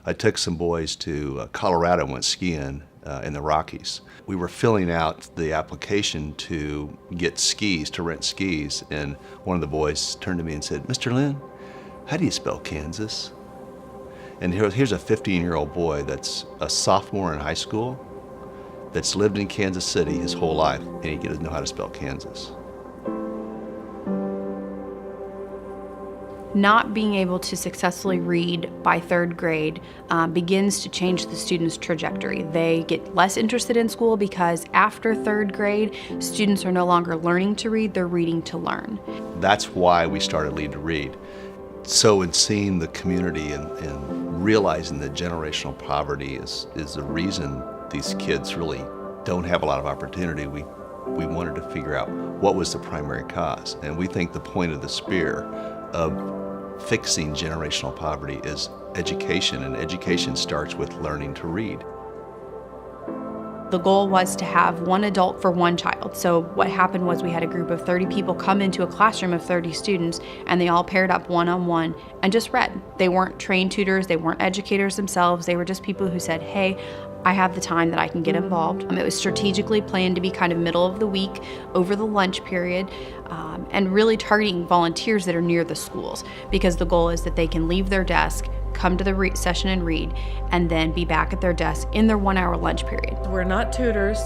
I took some boys to Colorado and went skiing in the Rockies. We were filling out the application to get skis, to rent skis, and one of the boys turned to me and said, "Mr. Lynn, how do you spell Kansas?" And here's a 15-year-old boy that's a sophomore in high school that's lived in Kansas City his whole life, and he doesn't know how to spell Kansas. Not being able to successfully read by third grade begins to change the student's trajectory. They get less interested in school because after third grade, students are no longer learning to read, they're reading to learn. That's why we started Lead to Read. So in seeing the community and realizing that generational poverty is the reason these kids really don't have a lot of opportunity, we wanted to figure out what was the primary cause. And we think the point of the spear of fixing generational poverty is education, and education starts with learning to read. The goal was to have one adult for one child. So what happened was we had a group of 30 people come into a classroom of 30 students, and they all paired up one-on-one and just read. They weren't trained tutors, they weren't educators themselves, they were just people who said, "Hey, I have the time that I can get involved." It was strategically planned to be kind of middle of the week, over the lunch period, and really targeting volunteers that are near the schools, because the goal is that they can leave their desk, come to the session and read, and then be back at their desk in their 1-hour lunch period. We're not tutors.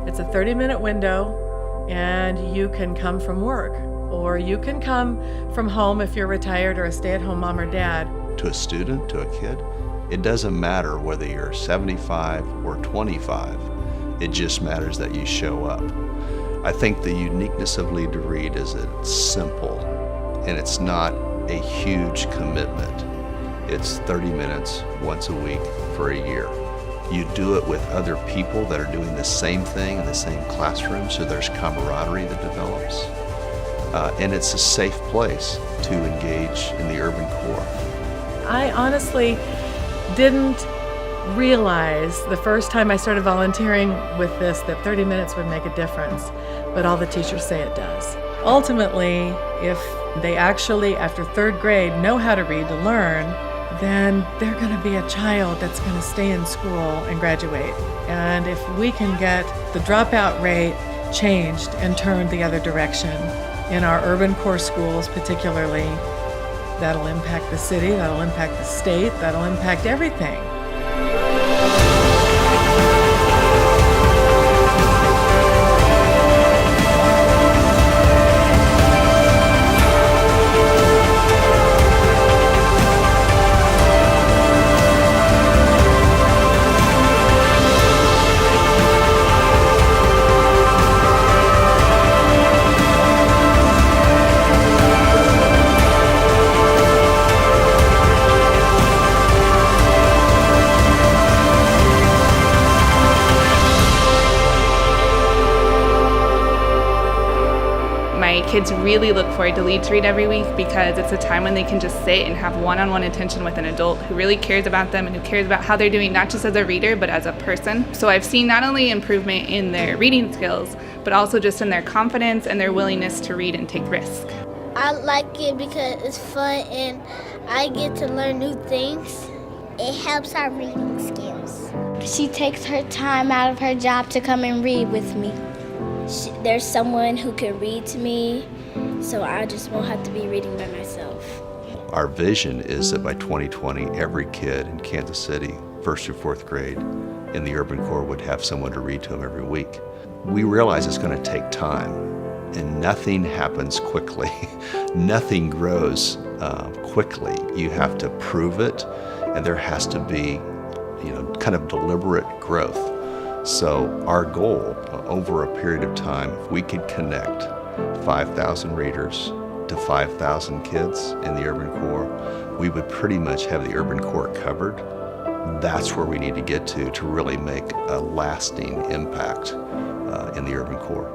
It's a 30-minute window, and you can come from work, or you can come from home if you're retired or a stay-at-home mom or dad. To a student, to a kid, it doesn't matter whether you're 75 or 25. It just matters that you show up. I think the uniqueness of Lead to Read is that it's simple, and it's not a huge commitment. It's 30 minutes once a week for a year. You do it with other people that are doing the same thing in the same classroom, so there's camaraderie that develops. And it's a safe place to engage in the urban core. I honestly didn't realize the first time I started volunteering with this that 30 minutes would make a difference, but all the teachers say it does. Ultimately, if they actually, after third grade, know how to read to learn, then they're going to be a child that's going to stay in school and graduate. And if we can get the dropout rate changed and turned the other direction in our urban core schools particularly, that'll impact the city, that'll impact the state, that'll impact everything. My kids really look forward to Lead to Read every week because it's a time when they can just sit and have one-on-one attention with an adult who really cares about them and who cares about how they're doing, not just as a reader, but as a person. So I've seen not only improvement in their reading skills, but also just in their confidence and their willingness to read and take risks. I like it because it's fun and I get to learn new things. It helps our reading skills. She takes her time out of her job to come and read with me. There's someone who can read to me, so I just won't have to be reading by myself. Our vision is that by 2020, every kid in Kansas City, 1st through 4th grade, in the urban core would have someone to read to them every week. We realize it's going to take time, and nothing happens quickly. Nothing grows quickly. You have to prove it, and there has to be, kind of deliberate growth. So our goal over a period of time, if we could connect 5,000 readers to 5,000 kids in the urban core, we would pretty much have the urban core covered. That's where we need to get to really make a lasting impact in the urban core.